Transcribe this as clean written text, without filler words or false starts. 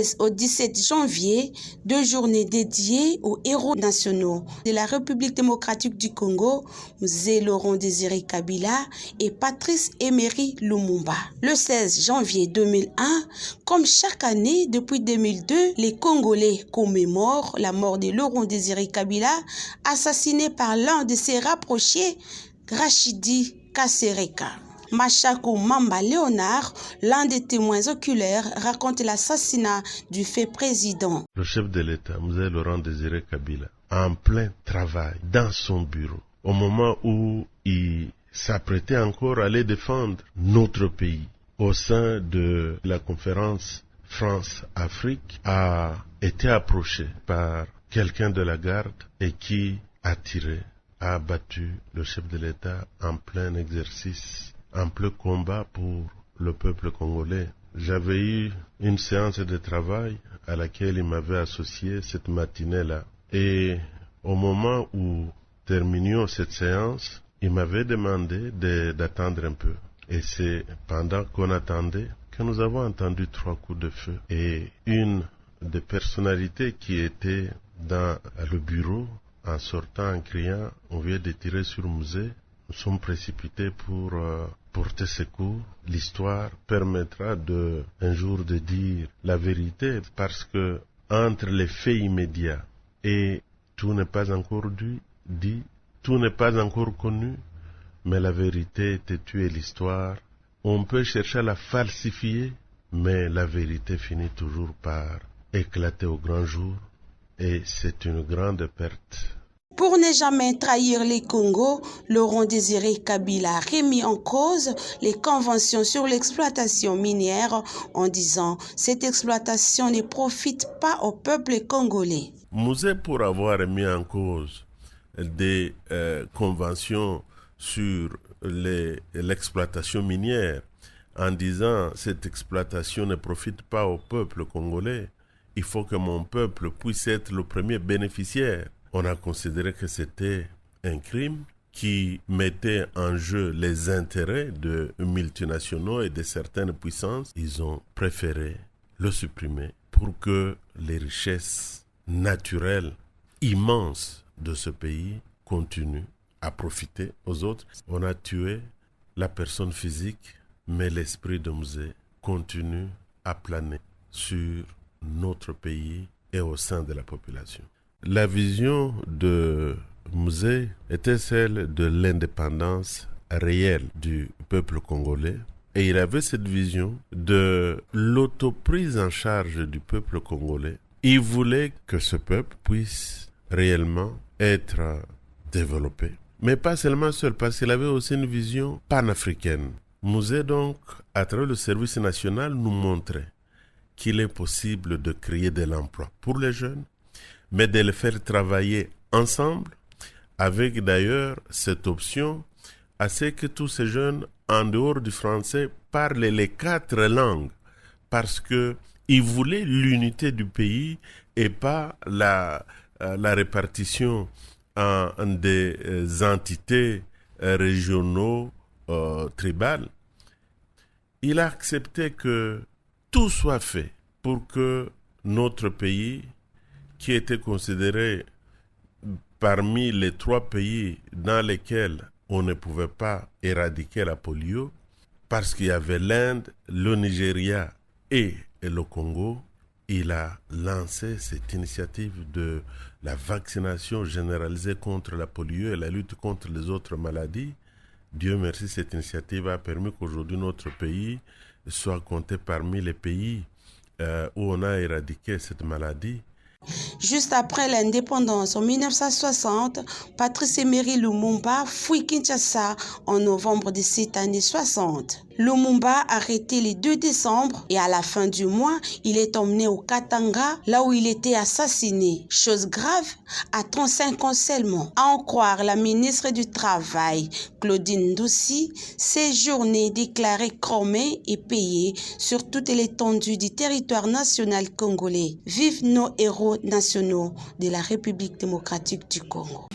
16 au 17 janvier, 2 journées dédiées aux héros nationaux de la République démocratique du Congo, Mzee Laurent Désiré Kabila et Patrice Emery Lumumba. Le 16 janvier 2001, comme chaque année depuis 2002, les Congolais commémorent la mort de Laurent Désiré Kabila, assassiné par l'un de ses rapprochés, Rachidi Kasereka. Machaku Mamba Léonard, l'un des témoins oculaires, raconte l'assassinat du fait président. Le chef de l'État, Mzee Laurent Désiré Kabila, en plein travail dans son bureau, au moment où il s'apprêtait encore à aller défendre notre pays au sein de la conférence France-Afrique, a été approché par quelqu'un de la garde et qui a tiré, a abattu le chef de l'État en plein exercice, en plein combat pour le peuple congolais. J'avais eu une séance de travail à laquelle il m'avait associé cette matinée-là. Et au moment où terminions cette séance, il m'avait demandé d'attendre un peu. Et c'est pendant qu'on attendait que nous avons entendu 3 coups de feu. Et une des personnalités qui était dans le bureau, en sortant, en criant, on vient de tirer sur Mzee. Nous sommes précipités pour porter secours. L'histoire permettra un jour de dire la vérité, parce que entre les faits immédiats et tout n'est pas encore dit, tout n'est pas encore connu, mais la vérité est têtue et l'histoire, on peut chercher à la falsifier, mais la vérité finit toujours par éclater au grand jour, et c'est une grande perte. Pour ne jamais trahir les Congos, Laurent Désiré Kabila a remis en cause les conventions sur l'exploitation minière en disant « Cette exploitation ne profite pas au peuple congolais ». Mzee, pour avoir remis en cause des conventions sur l'exploitation minière en disant « Cette exploitation ne profite pas au peuple congolais, il faut que mon peuple puisse être le premier bénéficiaire ». On a considéré que c'était un crime qui mettait en jeu les intérêts de multinationaux et de certaines puissances. Ils ont préféré le supprimer pour que les richesses naturelles immenses de ce pays continuent à profiter aux autres. On a tué la personne physique, mais l'esprit de Mzee continue à planer sur notre pays et au sein de la population. La vision de Mzee était celle de l'indépendance réelle du peuple congolais, et il avait cette vision de l'autoprise en charge du peuple congolais. Il voulait que ce peuple puisse réellement être développé, mais pas seulement seul, parce qu'il avait aussi une vision panafricaine. Mzee, donc, à travers le service national, nous montrait qu'il est possible de créer de l'emploi pour les jeunes, mais de les faire travailler ensemble, avec d'ailleurs cette option à ce que tous ces jeunes, en dehors du français, parlent les 4 langues, parce qu'ils voulaient l'unité du pays et pas la répartition en des entités régionaux, tribales. Il a accepté que tout soit fait pour que notre pays, qui était considéré parmi les 3 pays dans lesquels on ne pouvait pas éradiquer la polio, parce qu'il y avait l'Inde, le Nigeria et le Congo, il a lancé cette initiative de la vaccination généralisée contre la polio et la lutte contre les autres maladies. Dieu merci, cette initiative a permis qu'aujourd'hui notre pays soit compté parmi les pays où on a éradiqué cette maladie. Juste après l'indépendance en 1960, Patrice Emery Lumumba fuit Kinshasa en novembre de cette année 60. Lumumba arrêté le 2 décembre et à la fin du mois, il est emmené au Katanga, là où il était assassiné. Chose grave, à 35 ans seulement. À en croire la ministre du Travail, Claudine Ndoussi, ces journées déclarées chromées et payées sur toute l'étendue du territoire national congolais. Vive nos héros nationaux de la République démocratique du Congo.